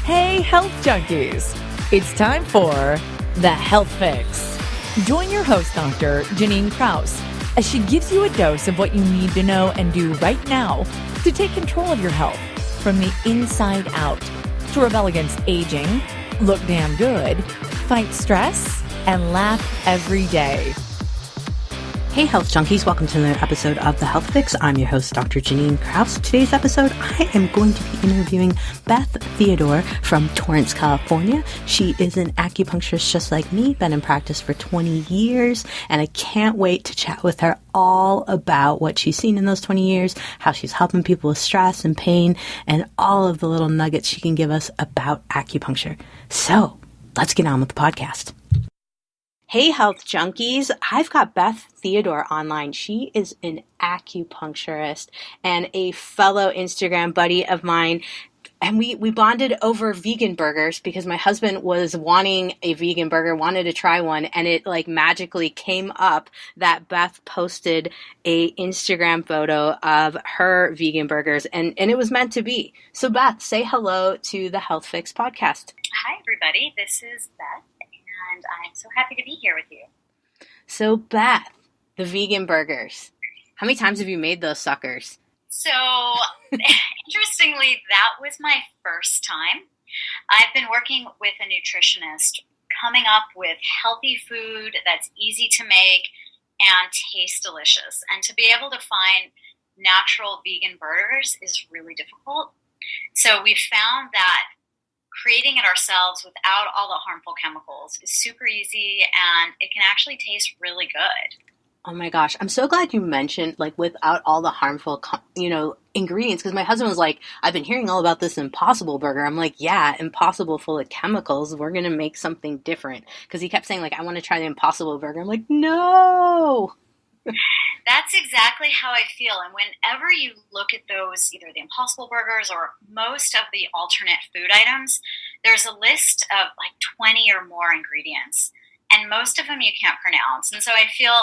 Hey, health junkies! It's time for The Health Fix. Join your host, Dr. Janine Krause, as she gives you a dose of what you need to know and do right now to take control of your health from the inside out, to rebel against aging, look damn good, fight stress, and laugh every day. Hey Health Junkies, welcome to another episode of The Health Fix. I'm your host, Dr. Janine Krause. Today's episode, I am going to be interviewing Beth Theodore from Torrance, California. She is an acupuncturist just like me, been in practice for 20 years, and I can't wait to chat with her all about what she's seen in those 20 years, how she's helping people with stress and pain, and all of the little nuggets she can give us about acupuncture. So, let's get on with the podcast. Hey Health Junkies, I've got Beth Theodore online. She is an acupuncturist and a fellow Instagram buddy of mine. And we bonded over vegan burgers because my husband was wanting a vegan burger, wanted to try one, and it like magically came up that Beth posted a Instagram photo of her vegan burgers, and it was meant to be. So Beth, say hello to the Health Fix podcast. Hi everybody, this is Beth. And I'm so happy to be here with you. So Beth, the vegan burgers. How many times have you made those suckers? So, interestingly, that was my first time. I've been working with a nutritionist, coming up with healthy food that's easy to make and tastes delicious. And to be able to find natural vegan burgers is really difficult. So we found that creating it ourselves without all the harmful chemicals is super easy, and it can actually taste really good. Oh my gosh, I'm so glad you mentioned like without all the harmful, ingredients, because my husband was like, I've been hearing all about this Impossible burger. I'm like, yeah, Impossible full of chemicals. We're going to make something different. Because he kept saying like, I want to try the Impossible burger. I'm like, no. That's exactly how I feel. And whenever you look at those, either the Impossible burgers or most of the alternate food items, there's a list of like 20 or more ingredients. And most of them you can't pronounce. And so I feel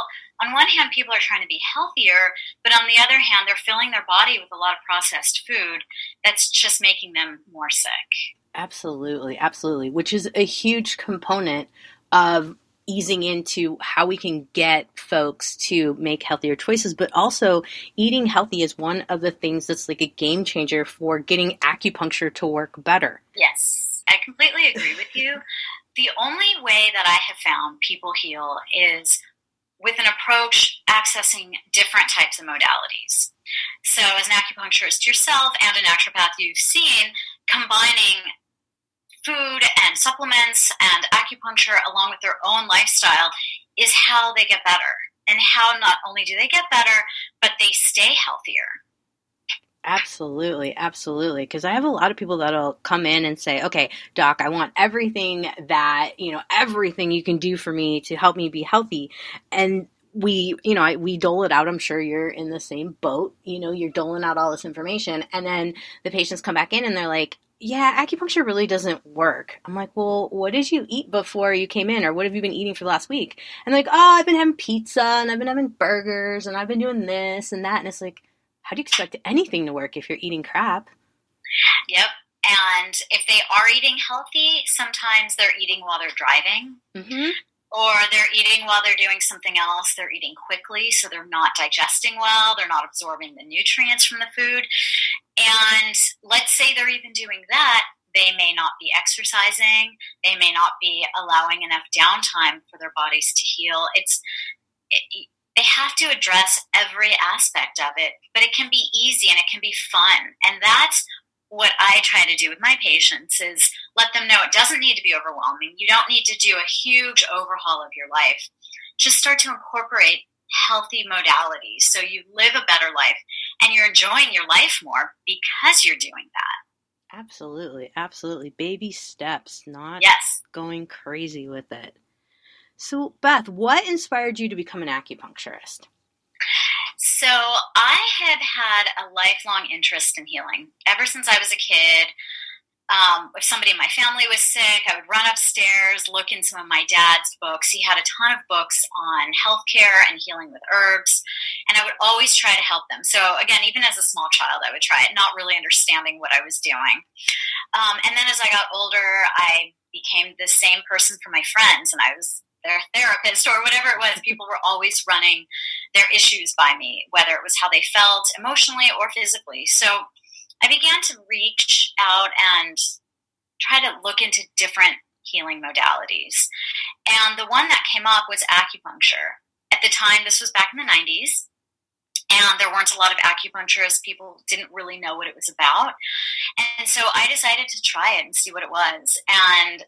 on one hand, people are trying to be healthier, but on the other hand, they're filling their body with a lot of processed food that's just making them more sick. Absolutely, absolutely. Which is a huge component of easing into how we can get folks to make healthier choices, but also eating healthy is one of the things that's like a game changer for getting acupuncture to work better. Yes, I completely agree with you. The only way that I have found people heal is with an approach accessing different types of modalities. So as an acupuncturist yourself and a naturopath, you've seen combining food and supplements and acupuncture along with their own lifestyle is how they get better, and how not only do they get better, but they stay healthier. Absolutely, absolutely. Because I have a lot of people that'll come in and say, okay, doc, I want everything that, everything you can do for me to help me be healthy. And we dole it out. I'm sure you're in the same boat. You're doling out all this information. And then the patients come back in and they're like, yeah, acupuncture really doesn't work. I'm like, well, what did you eat before you came in? Or what have you been eating for the last week? And they're like, oh, I've been having pizza and I've been having burgers and I've been doing this and that. And it's like, how do you expect anything to work if you're eating crap? Yep. And if they are eating healthy, sometimes they're eating while they're driving. Mm-hmm. Or they're eating while they're doing something else. They're eating quickly, so they're not digesting well. They're not absorbing the nutrients from the food. And let's say they're even doing that, they may not be exercising. They may not be allowing enough downtime for their bodies to heal. They have to address every aspect of it, but it can be easy and it can be fun. And that's what I try to do with my patients, is let them know it doesn't need to be overwhelming. You don't need to do a huge overhaul of your life. Just start to incorporate healthy modalities so you live a better life and you're enjoying your life more because you're doing that. Absolutely, absolutely. Baby steps, not going crazy with it. So, Beth, what inspired you to become an acupuncturist? So I had had a lifelong interest in healing. Ever since I was a kid, If somebody in my family was sick, I would run upstairs, look in some of my dad's books. He had a ton of books on healthcare and healing with herbs, and I would always try to help them. So again, even as a small child, I would try it, not really understanding what I was doing. And then as I got older, I became the same person for my friends, and I was their therapist or whatever it was. People were always running their issues by me, whether it was how they felt emotionally or physically. So I began to reach out and try to look into different healing modalities. And the one that came up was acupuncture. At the time, this was back in the 90s, and there weren't a lot of acupuncturists. People didn't really know what it was about. And so I decided to try it and see what it was. And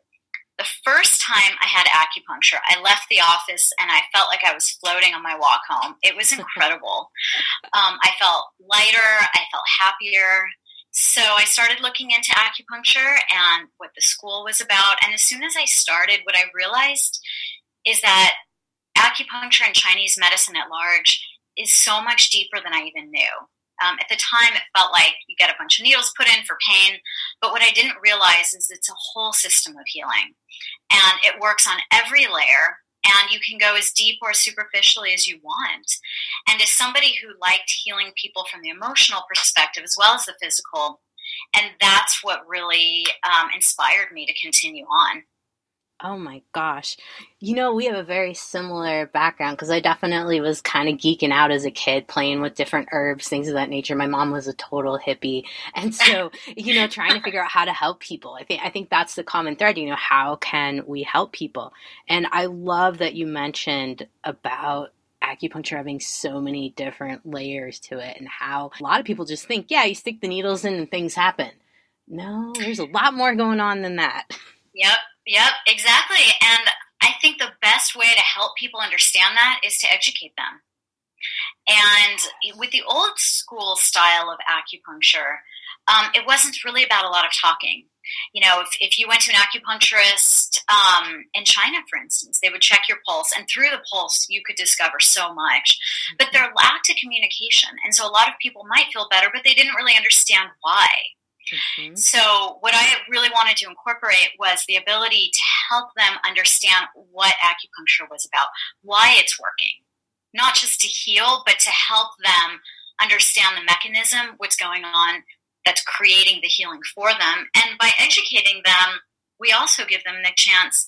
the first time I had acupuncture, I left the office and I felt like I was floating on my walk home. It was incredible. I felt lighter. I felt happier. So I started looking into acupuncture and what the school was about. And as soon as I started, what I realized is that acupuncture and Chinese medicine at large is so much deeper than I even knew. At the time, it felt like you get a bunch of needles put in for pain. But what I didn't realize is it's a whole system of healing. And it works on every layer. And you can go as deep or superficially as you want. And as somebody who liked healing people from the emotional perspective as well as the physical, and that's what really inspired me to continue on. Oh my gosh. You know, we have a very similar background because I definitely was kind of geeking out as a kid, playing with different herbs, things of that nature. My mom was a total hippie. And so, you know, trying to figure out how to help people. I think that's the common thread, you know, how can we help people? And I love that you mentioned about acupuncture having so many different layers to it and how a lot of people just think, yeah, you stick the needles in and things happen. No, there's a lot more going on than that. Yep, exactly. And I think the best way to help people understand that is to educate them. And with the old school style of acupuncture, it wasn't really about a lot of talking. You know, if you went to an acupuncturist in China, for instance, they would check your pulse, and through the pulse, you could discover so much. But there lacked a communication. And so a lot of people might feel better, but they didn't really understand why. Mm-hmm. So what I really wanted to incorporate was the ability to help them understand what acupuncture was about, why it's working, not just to heal, but to help them understand the mechanism, what's going on that's creating the healing for them. And by educating them, we also give them the chance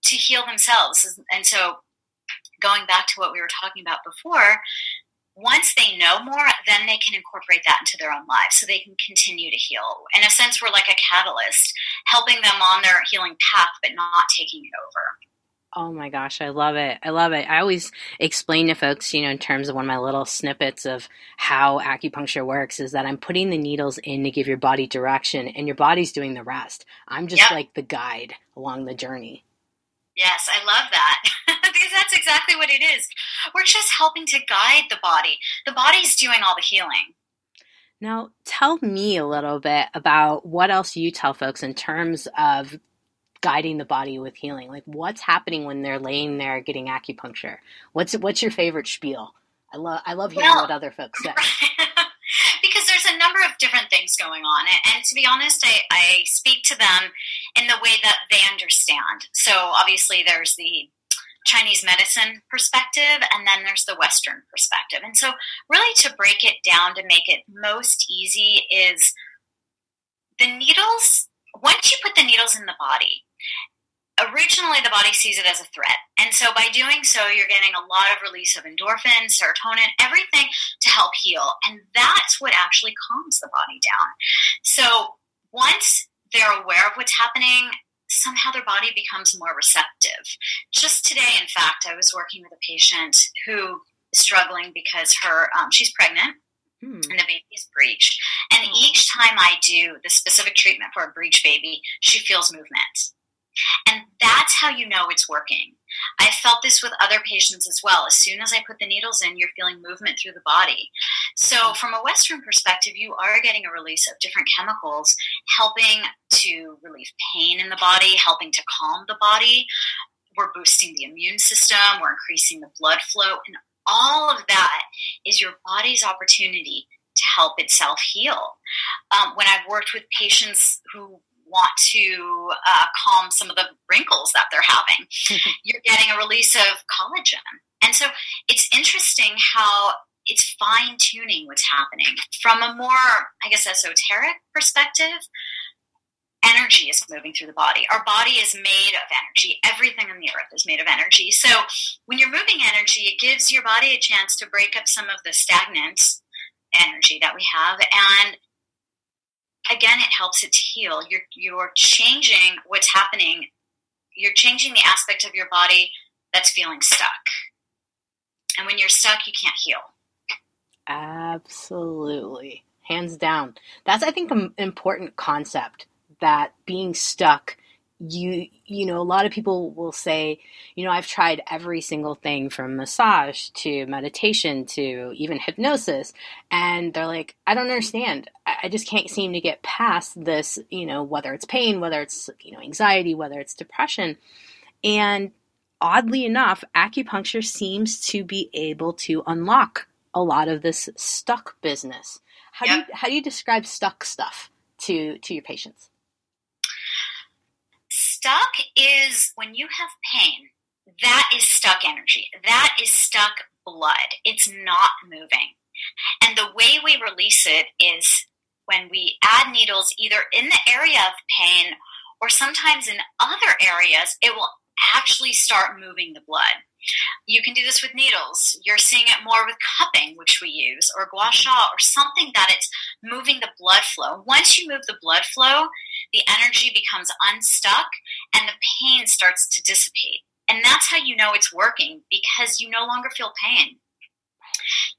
to heal themselves. And so going back to what we were talking about before, once they know more, then they can incorporate that into their own lives so they can continue to heal. In a sense, we're like a catalyst, helping them on their healing path, but not taking it over. Oh my gosh, I love it. I love it. I always explain to folks, you know, in terms of one of my little snippets of how acupuncture works is that I'm putting the needles in to give your body direction and your body's doing the rest. I'm just like the guide along the journey. Yes, I love that because that's exactly what it is. We're just helping to guide the body. The body's doing all the healing. Now, tell me a little bit about what else you tell folks in terms of guiding the body with healing. Like what's happening when they're laying there getting acupuncture? What's your favorite spiel? I love hearing what other folks say. Because there's a number of different things going on. And to be honest, I speak to them in the way that they understand. So obviously there's the Chinese medicine perspective, and then there's the Western perspective. And so really to break it down to make it most easy is the needles, once you put the needles in the body, originally the body sees it as a threat. And so by doing so, you're getting a lot of release of endorphins, serotonin, everything to help heal. And that's what actually calms the body down. So once they're aware of what's happening, somehow their body becomes more receptive. Just today, in fact, I was working with a patient who is struggling because she's pregnant. And the baby's breached. And each time I do the specific treatment for a breech baby, she feels movement. And that's how you know it's working. I felt this with other patients as well. As soon as I put the needles in, you're feeling movement through the body. So from a Western perspective, you are getting a release of different chemicals, helping to relieve pain in the body, helping to calm the body. We're boosting the immune system. We're increasing the blood flow. And all of that is your body's opportunity to help itself heal. When I've worked with patients who want to calm some of the wrinkles that they're having. You're getting a release of collagen. And so it's interesting how it's fine-tuning what's happening. From a more, I guess, esoteric perspective, energy is moving through the body. Our body is made of energy. Everything on the earth is made of energy. So when you're moving energy, it gives your body a chance to break up some of the stagnant energy that we have. And again, it helps it to heal. You're changing what's happening. You're changing the aspect of your body that's feeling stuck. And when you're stuck, you can't heal. Absolutely. Hands down. That's, I think, an important concept, that being stuck, you know, a lot of people will say, you know, I've tried every single thing from massage to meditation to even hypnosis. And they're like, I don't understand. I just can't seem to get past this, you know, whether it's pain, whether it's, you know, anxiety, whether it's depression. And oddly enough, acupuncture seems to be able to unlock a lot of this stuck business. How do you describe stuck stuff to your patients? Stuck is when you have pain. That is stuck energy. That is stuck blood. It's not moving. And the way we release it is when we add needles either in the area of pain or sometimes in other areas, it will actually start moving the blood. You can do this with needles. You're seeing it more with cupping, which we use, or gua sha, or something that it's moving the blood flow. Once you move the blood flow, the energy becomes unstuck and the pain starts to dissipate. And that's how you know it's working, because you no longer feel pain.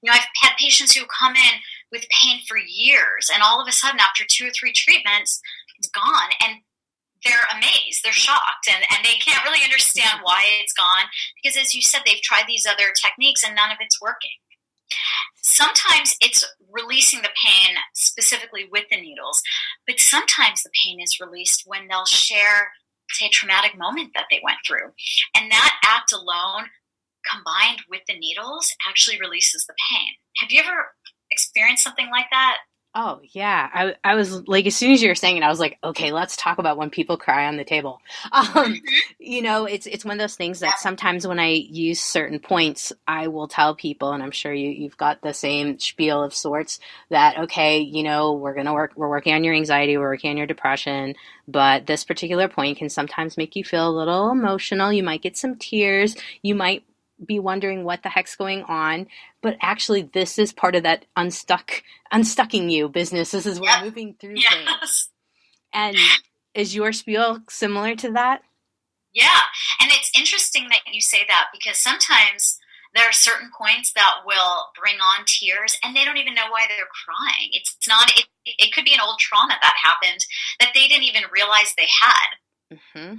You know, I've had patients who come in with pain for years, and all of a sudden, after 2 or 3 treatments, it's gone. And they're amazed, they're shocked, and they can't really understand why it's gone, because as you said, they've tried these other techniques and none of it's working. Sometimes it's releasing the pain specifically with the needles, but sometimes the pain is released when they'll share, say, a traumatic moment that they went through. And that act alone, combined with the needles, actually releases the pain. Have you ever experienced something like that? Oh, yeah. I was like, as soon as you were saying it, I was like, okay, let's talk about when people cry on the table. You know, it's one of those things that sometimes when I use certain points, I will tell people, and I'm sure you've got the same spiel of sorts, that, okay, you know, we're working on your anxiety, we're working on your depression, but this particular point can sometimes make you feel a little emotional. You might get some tears. You might be wondering what the heck's going on, but actually this is part of that unstucking you business. This is where moving through things. And is your spiel similar to that? Yeah. And it's interesting that you say that, because sometimes there are certain points that will bring on tears and they don't even know why they're crying. It's not, it could be an old trauma that happened that they didn't even realize they had. Mm-hmm.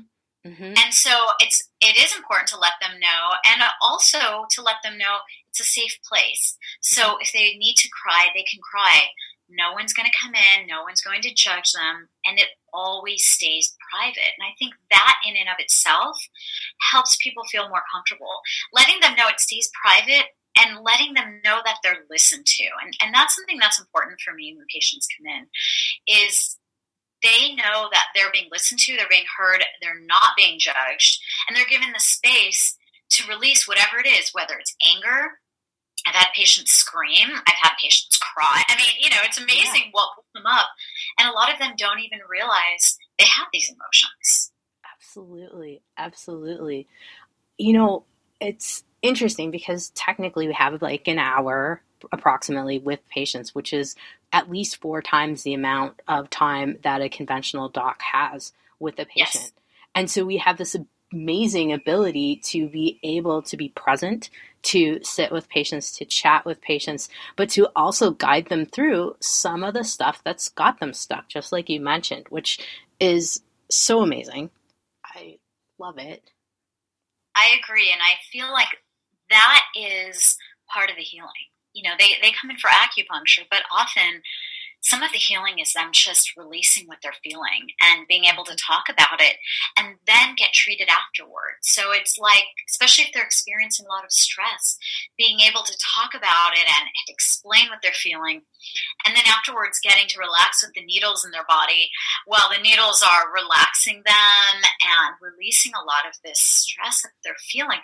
Mm-hmm. And so it is important to let them know, and also to let them know it's a safe place. So if they need to cry, they can cry. No one's going to come in. No one's going to judge them. And it always stays private. And I think that in and of itself helps people feel more comfortable. Letting them know it stays private and letting them know that they're listened to. And that's something that's important for me when patients come in, is they know that they're being listened to, they're being heard, they're not being judged, and they're given the space to release whatever it is, whether it's anger. I've had patients scream. I've had patients cry. I mean, you know, it's amazing what pulls them up. And a lot of them don't even realize they have these emotions. Absolutely. Absolutely. You know, it's interesting because technically we have like an hour approximately with patients, which is at least 4 times the amount of time that a conventional doc has with a patient. Yes. And so we have this amazing ability to be able to be present, to sit with patients, to chat with patients, but to also guide them through some of the stuff that's got them stuck, just like you mentioned, which is so amazing. I love it. I agree. And I feel like that is part of the healing. You know, they come in for acupuncture, but often some of the healing is them just releasing what they're feeling and being able to talk about it and then get treated afterwards. So it's like, especially if they're experiencing a lot of stress, being able to talk about it and explain what they're feeling. And then afterwards getting to relax with the needles in their body while the needles are relaxing them and releasing a lot of this stress that they're feeling.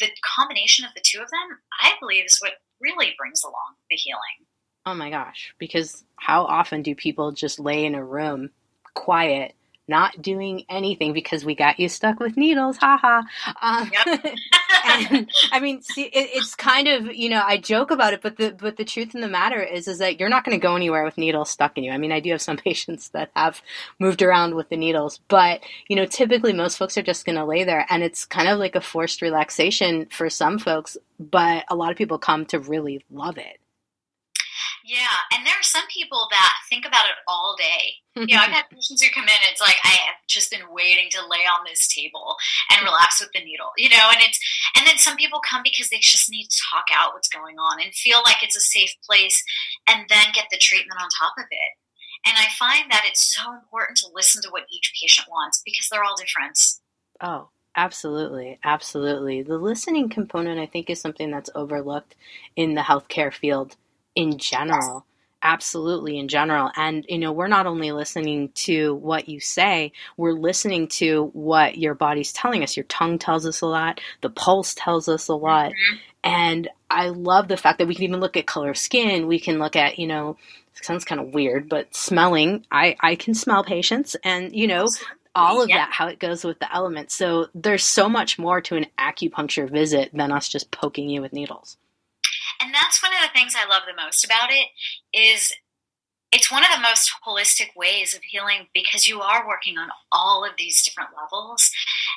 The combination of the two of them, I believe, is what really brings along the healing. Oh my gosh, because how often do people just lay in a room quiet, not doing anything because we got you stuck with needles, haha. Yep. And I mean, see, it's kind of, I joke about it, but the truth in the matter is that you're not going to go anywhere with needles stuck in you. I mean, I do have some patients that have moved around with the needles, but, typically most folks are just going to lay there, and it's kind of like a forced relaxation for some folks, but a lot of people come to really love it. Yeah, and there are some people that think about it all day. I've had patients who come in, it's like, I have just been waiting to lay on this table and relax with the needle, and then some people come because they just need to talk out what's going on and feel like it's a safe place and then get the treatment on top of it. And I find that it's so important to listen to what each patient wants because they're all different. Oh, absolutely. Absolutely. The listening component, I think, is something that's overlooked in the healthcare field in general. Absolutely, in general. And, we're not only listening to what you say, we're listening to what your body's telling us. Your tongue tells us a lot. The pulse tells us a lot. Mm-hmm. And I love the fact that we can even look at color of skin. We can look at, it sounds kind of weird, but smelling. I can smell patients and, all of that, how it goes with the elements. So there's so much more to an acupuncture visit than us just poking you with needles. And that's one of the things I love the most about it is it's one of the most holistic ways of healing because you are working on all of these different levels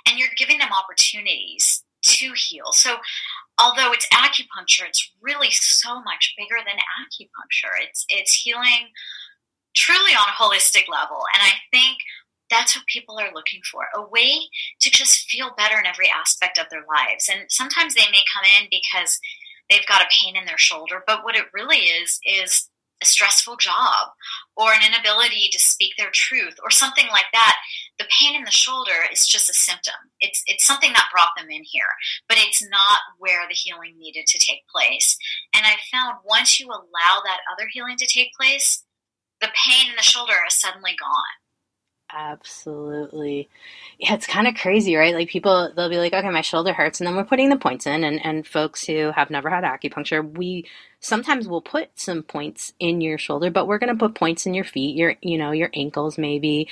and you're giving them opportunities to heal. So although it's acupuncture, it's really so much bigger than acupuncture. It's healing truly on a holistic level. And I think that's what people are looking for, a way to just feel better in every aspect of their lives. And sometimes they may come in because they've got a pain in their shoulder, but what it really is a stressful job or an inability to speak their truth or something like that. The pain in the shoulder is just a symptom. It's something that brought them in here, but it's not where the healing needed to take place. And I found once you allow that other healing to take place, the pain in the shoulder is suddenly gone. Absolutely. Yeah, it's kind of crazy, right? Like people, they'll be like, okay, my shoulder hurts. And then we're putting the points in. And folks who have never had acupuncture, we sometimes will put some points in your shoulder, but we're going to put points in your feet, your ankles, maybe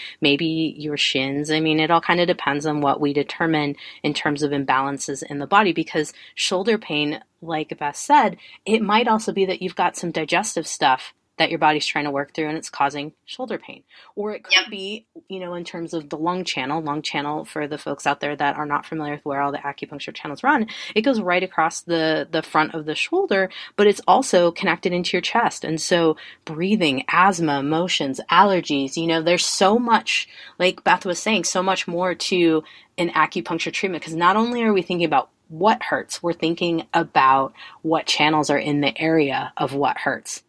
your shins. I mean, it all kind of depends on what we determine in terms of imbalances in the body, because shoulder pain, like Beth said, it might also be that you've got some digestive stuff that your body's trying to work through and it's causing shoulder pain. Or it could be, in terms of the lung channel for the folks out there that are not familiar with where all the acupuncture channels run, it goes right across the front of the shoulder, but it's also connected into your chest. And so breathing, asthma, emotions, allergies, there's so much, like Beth was saying, so much more to an acupuncture treatment, because not only are we thinking about what hurts, we're thinking about what channels are in the area of what hurts.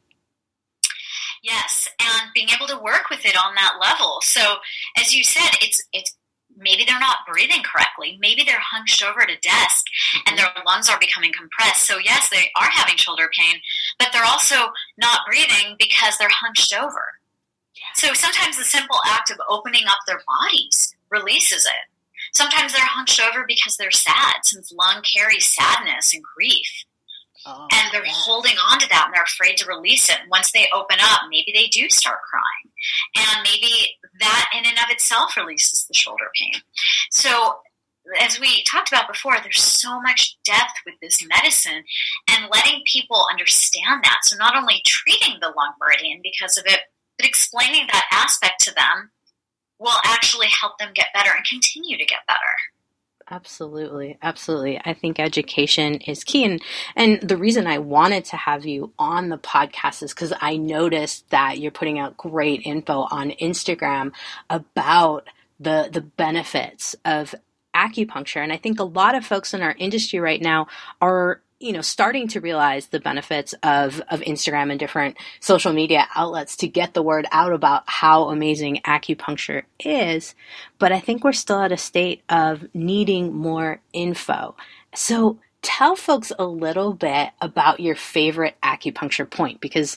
Yes, and being able to work with it on that level. So, as you said, it's maybe they're not breathing correctly. Maybe they're hunched over at a desk and their lungs are becoming compressed. So, yes, they are having shoulder pain, but they're also not breathing because they're hunched over. So, sometimes the simple act of opening up their bodies releases it. Sometimes they're hunched over because they're sad, since lung carries sadness and grief. And they're holding on to that and they're afraid to release it. And once they open up, maybe they do start crying. And maybe that in and of itself releases the shoulder pain. So as we talked about before, there's so much depth with this medicine and letting people understand that. So not only treating the lung meridian because of it, but explaining that aspect to them will actually help them get better and continue to get better. Absolutely. Absolutely. I think education is key. And the reason I wanted to have you on the podcast is because I noticed that you're putting out great info on Instagram about the benefits of acupuncture. And I think a lot of folks in our industry right now are starting to realize the benefits of Instagram and different social media outlets to get the word out about how amazing acupuncture is. But I think we're still at a state of needing more info. So tell folks a little bit about your favorite acupuncture point, because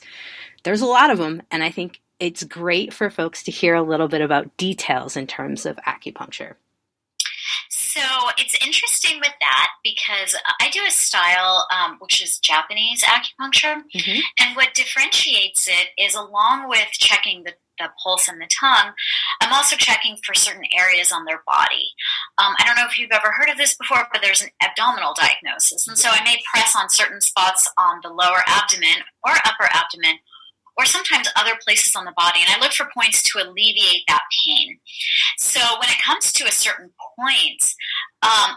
there's a lot of them, and I think it's great for folks to hear a little bit about details in terms of acupuncture. So it's interesting with that because I do a style which is Japanese acupuncture. Mm-hmm. And what differentiates it is, along with checking the pulse and the tongue, I'm also checking for certain areas on their body. I don't know if you've ever heard of this before, but there's an abdominal diagnosis. And so I may press on certain spots on the lower abdomen or upper abdomen, or sometimes other places on the body, and I look for points to alleviate that pain. So when it comes to a certain point,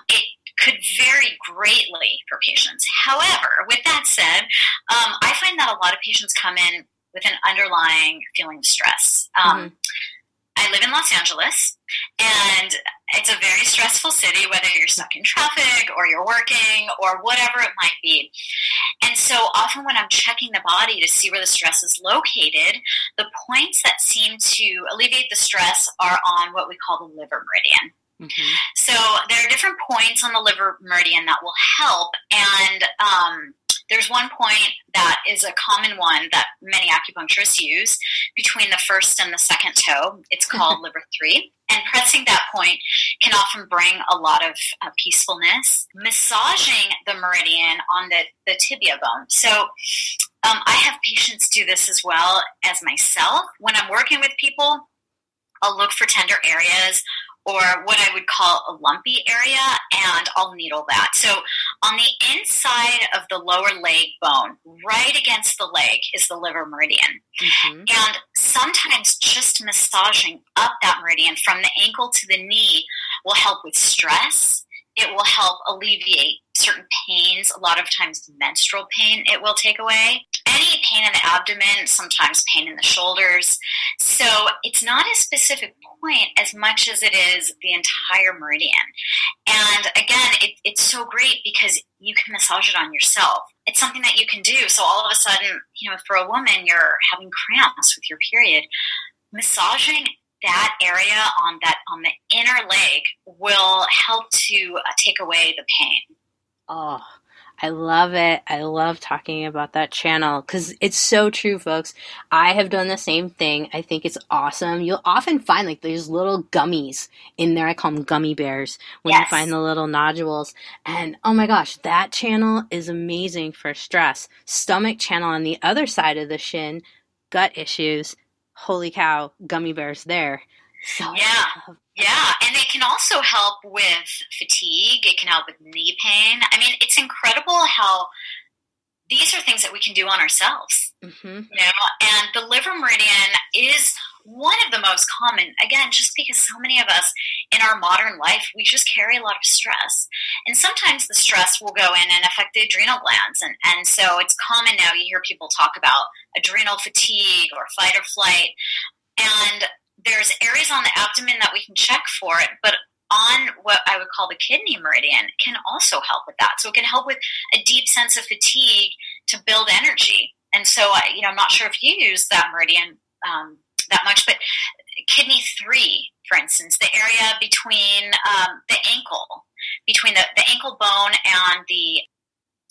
it could vary greatly for patients. However, with that said, I find that a lot of patients come in with an underlying feeling of stress. I live in Los Angeles, and it's a very stressful city, whether you're stuck in traffic or you're working or whatever it might be. And so often when I'm checking the body to see where the stress is located, the points that seem to alleviate the stress are on what we call the liver meridian. Mm-hmm. So there are different points on the liver meridian that will help, and there's one point that is a common one that many acupuncturists use between the first and the second toe. It's called liver 3. And pressing that point can often bring a lot of peacefulness. Massaging the meridian on the tibia bone. So I have patients do this as well as myself. When I'm working with people, I'll look for tender areas or what I would call a lumpy area, and I'll needle that. So on the inside of the lower leg bone, right against the leg, is the liver meridian. Mm-hmm. And sometimes just massaging up that meridian from the ankle to the knee will help with stress. It will help alleviate certain pains. A lot of times menstrual pain it will take away. Any pain in the abdomen, sometimes pain in the shoulders. So it's not a specific point as much as it is the entire meridian. And again, it's so great because you can massage it on yourself. It's something that you can do. So all of a sudden, for a woman, you're having cramps with your period. Massaging that area on the inner leg will help to take away the pain. Oh, I love it. I love talking about that channel because it's so true, folks. I have done the same thing. I think it's awesome. You'll often find these little gummies in there. I call them gummy bears when you find the little nodules. And oh my gosh, that channel is amazing for stress. Stomach channel on the other side of the shin, gut issues. Holy cow, gummy bears there. So yeah, and it can also help with fatigue. It can help with knee pain. I mean, it's incredible how these are things that we can do on ourselves. Mm-hmm. And the liver meridian is one of the most common, again, just because so many of us in our modern life, we just carry a lot of stress. And sometimes the stress will go in and affect the adrenal glands. And so it's common now, you hear people talk about adrenal fatigue or fight or flight. And there's areas on the abdomen that we can check for it, but on what I would call the kidney meridian can also help with that. So it can help with a deep sense of fatigue to build energy. And so, I'm not sure if you use that meridian that much, but kidney 3, for instance, the area between the ankle, between the ankle bone and the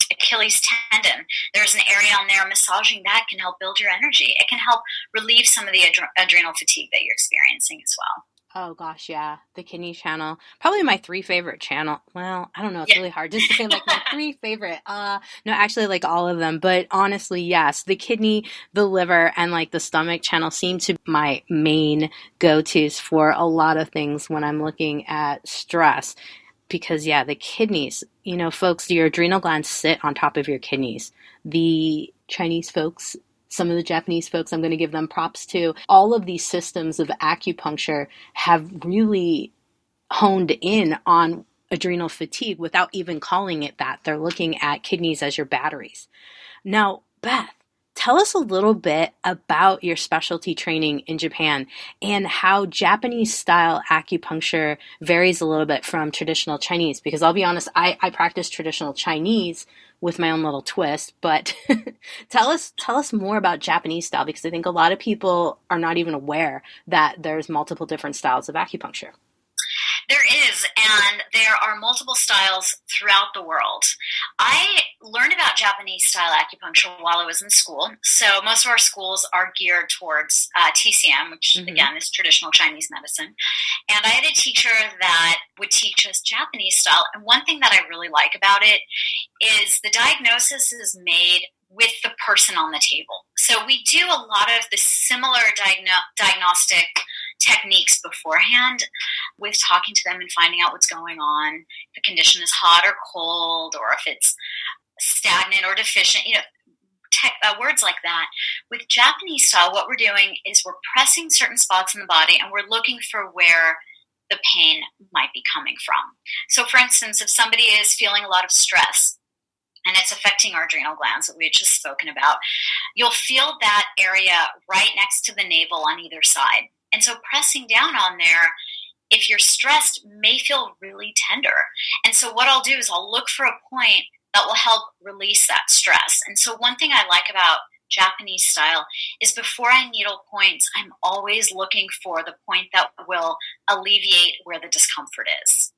Achilles tendon, there's an area on there. Massaging that can help build your energy. It can help relieve some of the adrenal fatigue that you're experiencing as well. Oh gosh, yeah. The kidney channel. Probably my 3 favorite channel. Well, I don't know. It's really hard just to say my 3 favorite. No, actually all of them. But honestly, yes. The kidney, the liver, and the stomach channel seem to be my main go-tos for a lot of things when I'm looking at stress. Because, the kidneys, folks, your adrenal glands sit on top of your kidneys. The Chinese folks, some of the Japanese folks, I'm going to give them props to. All of these systems of acupuncture have really honed in on adrenal fatigue without even calling it that. They're looking at kidneys as your batteries. Now, Beth, tell us a little bit about your specialty training in Japan and how Japanese-style acupuncture varies a little bit from traditional Chinese. Because I'll be honest, I practice traditional Chinese, with my own little twist, but tell us more about Japanese style, because I think a lot of people are not even aware that there's multiple different styles of acupuncture. There is, and there are multiple styles throughout the world. I learned about Japanese style acupuncture while I was in school. So most of our schools are geared towards TCM, which again is traditional Chinese medicine. And I had a teacher that would teach us Japanese style. And one thing that I really like about it is the diagnosis is made with the person on the table. So we do a lot of the similar diagnostic techniques beforehand with talking to them and finding out what's going on, if the condition is hot or cold, or if it's stagnant or deficient, words like that. With Japanese style, what we're doing is we're pressing certain spots in the body and we're looking for where the pain might be coming from. So for instance, if somebody is feeling a lot of stress, and it's affecting our adrenal glands that we had just spoken about, you'll feel that area right next to the navel on either side. And so pressing down on there, if you're stressed, may feel really tender. And so what I'll do is I'll look for a point that will help release that stress. And so one thing I like about Japanese style is before I needle points, I'm always looking for the point that will alleviate where the discomfort is.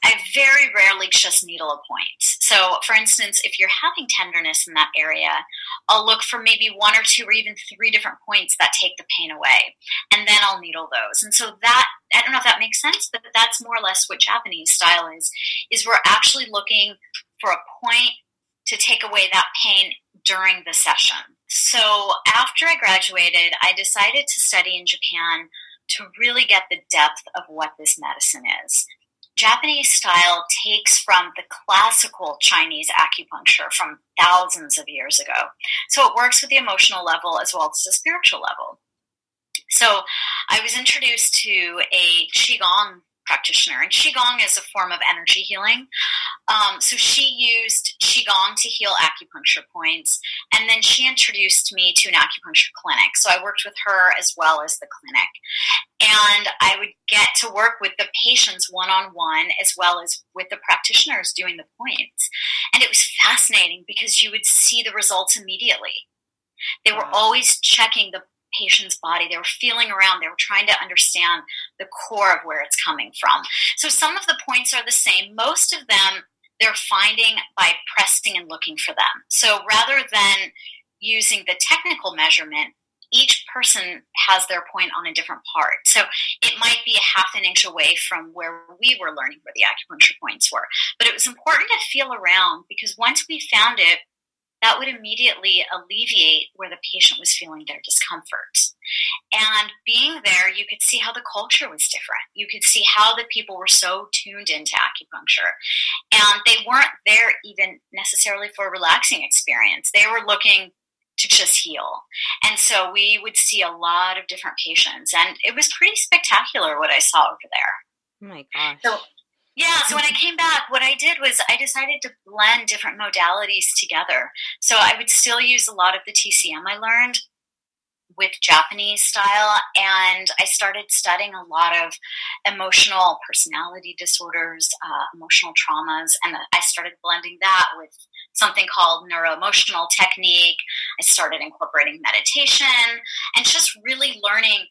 I very rarely just needle a point. So, for instance, if you're having tenderness in that area, I'll look for maybe 1 or 2 or even 3 different points that take the pain away, and then I'll needle those. And so that, I don't know if that makes sense, but that's more or less what Japanese style is we're actually looking for a point to take away that pain during the session. So after I graduated, I decided to study in Japan to really get the depth of what this medicine is. Japanese style takes from the classical Chinese acupuncture from thousands of years ago. So it works with the emotional level as well as the spiritual level. So I was introduced to a Qigong practitioner, and Qigong is a form of energy healing. So she used Qigong to heal acupuncture points, and then she introduced me to an acupuncture clinic. So I worked with her as well as the clinic. And I would get to work with the patients one-on-one as well as with the practitioners doing the points. And it was fascinating because you would see the results immediately. They were always checking the patient's body. They were feeling around. They were trying to understand the core of where it's coming from. So some of the points are the same. Most of them they're finding by pressing and looking for them. So rather than using the technical measurement, each person has their point on a different part. So it might be a half an inch away from where we were learning where the acupuncture points were. But it was important to feel around because once we found it, that would immediately alleviate where the patient was feeling their discomfort. And being there, you could see how the culture was different. You could see how the people were so tuned into acupuncture. And they weren't there even necessarily for a relaxing experience. They were looking to just heal. And so we would see a lot of different patients. And it was pretty spectacular what I saw over there. Oh my gosh. So when I came back, what I did was I decided to blend different modalities together. So I would still use a lot of the TCM I learned with Japanese style, and I started studying a lot of emotional personality disorders, emotional traumas, and I started blending that with something called neuroemotional technique. I started incorporating meditation and just really learning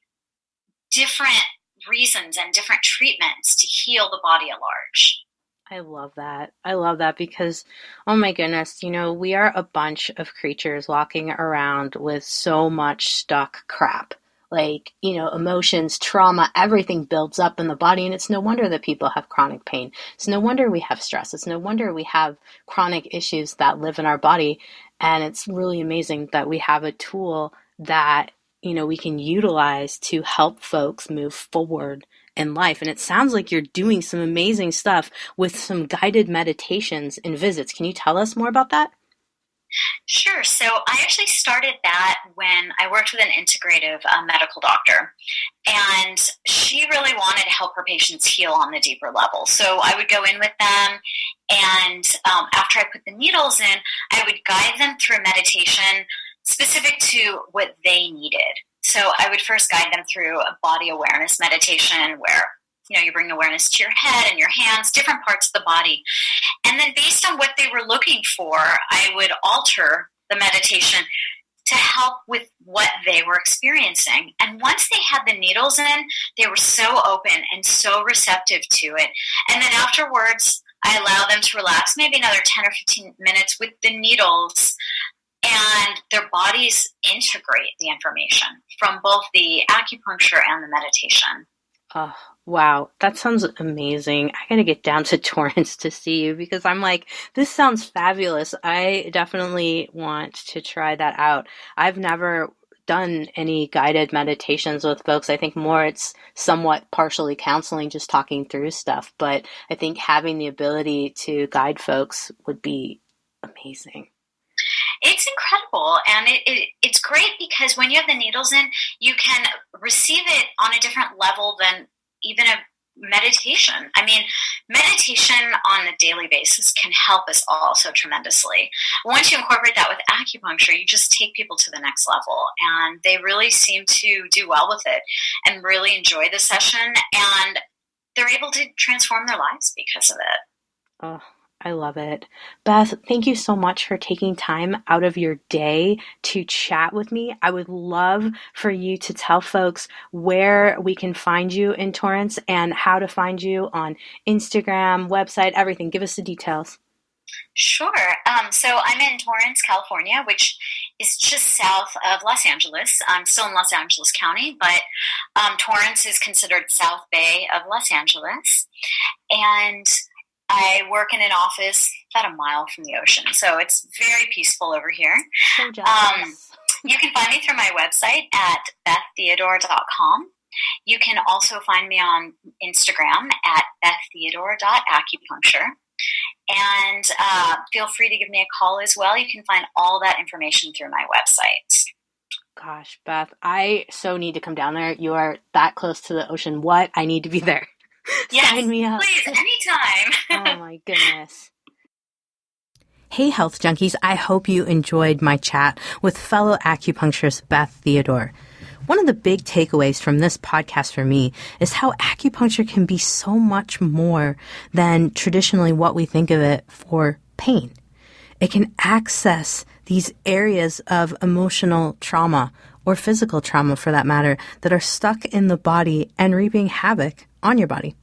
different reasons and different treatments to heal the body at large. I love that. I love that because, oh my goodness, we are a bunch of creatures walking around with so much stuck crap. Like, emotions, trauma, everything builds up in the body. And it's no wonder that people have chronic pain. It's no wonder we have stress. It's no wonder we have chronic issues that live in our body. And it's really amazing that we have a tool that we can utilize to help folks move forward in life. And it sounds like you're doing some amazing stuff with some guided meditations and visits. Can you tell us more about that? Sure. So I actually started that when I worked with an integrative medical doctor, and she really wanted to help her patients heal on the deeper level. So I would go in with them, and after I put the needles in, I would guide them through meditation specific to what they needed. So I would first guide them through a body awareness meditation where you bring awareness to your head and your hands, different parts of the body. And then based on what they were looking for, I would alter the meditation to help with what they were experiencing. And once they had the needles in, they were so open and so receptive to it. And then afterwards, I allow them to relax maybe another 10 or 15 minutes with the needles, and their bodies integrate the information from both the acupuncture and the meditation. Oh, wow. That sounds amazing. I got to get down to Torrance to see you because I'm like, this sounds fabulous. I definitely want to try that out. I've never done any guided meditations with folks. I think more it's somewhat partially counseling, just talking through stuff. But I think having the ability to guide folks would be amazing. It's incredible, and it's great because when you have the needles in, you can receive it on a different level than even a meditation. I mean, meditation on a daily basis can help us all so tremendously. Once you incorporate that with acupuncture, you just take people to the next level, and they really seem to do well with it and really enjoy the session, and they're able to transform their lives because of it. Oh, I love it. Beth, thank you so much for taking time out of your day to chat with me. I would love for you to tell folks where we can find you in Torrance and how to find you on Instagram, website, everything. Give us the details. Sure. So I'm in Torrance, California, which is just south of Los Angeles. I'm still in Los Angeles County, but Torrance is considered South Bay of Los Angeles. And I work in an office about a mile from the ocean, so it's very peaceful over here. So jealous. You can find me through my website at beththeodore.com. You can also find me on Instagram at beththeodore.acupuncture. And feel free to give me a call as well. You can find all that information through my website. Gosh, Beth, I so need to come down there. You are that close to the ocean. What? I need to be there. Yes, sign me up. Please, anytime. Oh my goodness. Hey, health junkies. I hope you enjoyed my chat with fellow acupuncturist Beth Theodore. One of the big takeaways from this podcast for me is how acupuncture can be so much more than traditionally what we think of it for pain. It can access these areas of emotional trauma or physical trauma, for that matter, that are stuck in the body and reaping havoc on your body.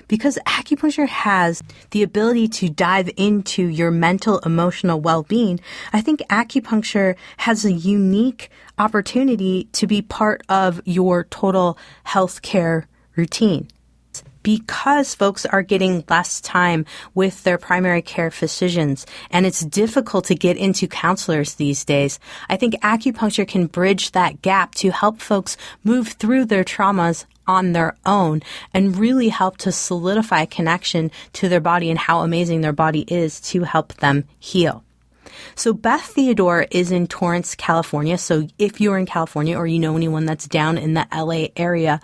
Because acupuncture has the ability to dive into your mental, emotional well-being, I think acupuncture has a unique opportunity to be part of your total healthcare routine. Because folks are getting less time with their primary care physicians and it's difficult to get into counselors these days, I think acupuncture can bridge that gap to help folks move through their traumas on their own and really help to solidify a connection to their body and how amazing their body is to help them heal. So Beth Theodore is in Torrance, California. So if you're in California or you know anyone that's down in the LA area,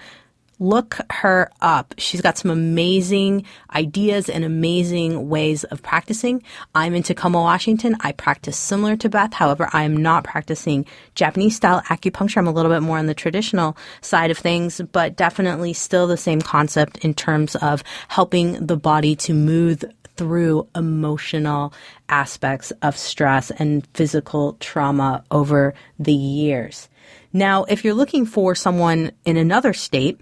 look her up. She's got some amazing ideas and amazing ways of practicing. I'm in Tacoma, Washington. I practice similar to Beth. However, I am not practicing Japanese style acupuncture. I'm a little bit more on the traditional side of things, but definitely still the same concept in terms of helping the body to move through emotional aspects of stress and physical trauma over the years. Now, if you're looking for someone in another state,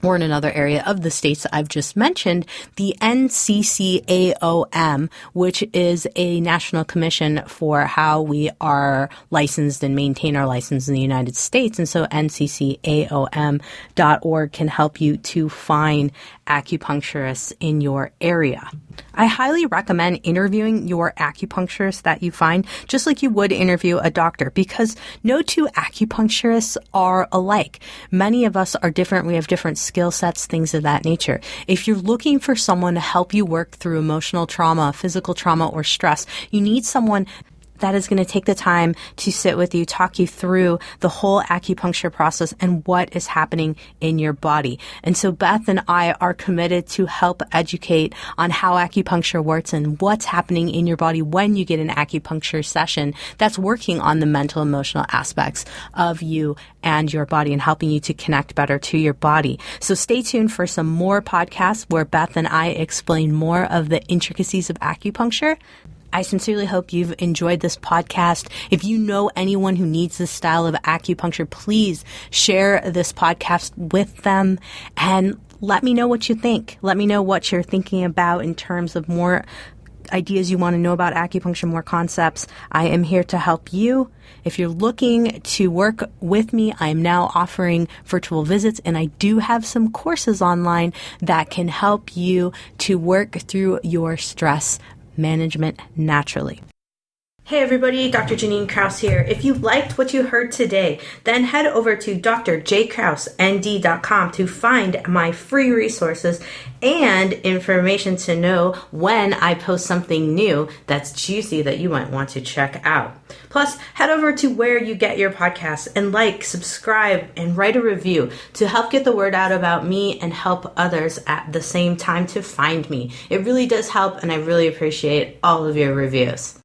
or in another area of the states that I've just mentioned, the NCCAOM, which is a national commission for how we are licensed and maintain our license in the United States. And so nccaom.org can help you to find acupuncturists in your area. I highly recommend interviewing your acupuncturist that you find, just like you would interview a doctor, because no two acupuncturists are alike. Many of us are different. We have different skill sets, things of that nature. If you're looking for someone to help you work through emotional trauma, physical trauma, or stress, you need someone that is going to take the time to sit with you, talk you through the whole acupuncture process and what is happening in your body. And so Beth and I are committed to help educate on how acupuncture works and what's happening in your body when you get an acupuncture session that's working on the mental, emotional aspects of you and your body and helping you to connect better to your body. So stay tuned for some more podcasts where Beth and I explain more of the intricacies of acupuncture. I sincerely hope you've enjoyed this podcast. If you know anyone who needs this style of acupuncture, please share this podcast with them and let me know what you think. Let me know what you're thinking about in terms of more ideas you want to know about acupuncture, more concepts. I am here to help you. If you're looking to work with me, I am now offering virtual visits, and I do have some courses online that can help you to work through your stress management naturally. Hey everybody, Dr. Janine Krause here. If you liked what you heard today, then head over to drjkrausend.com to find my free resources and information to know when I post something new that's juicy that you might want to check out. Plus, head over to where you get your podcasts and subscribe, and write a review to help get the word out about me and help others at the same time to find me. It really does help, and I really appreciate all of your reviews.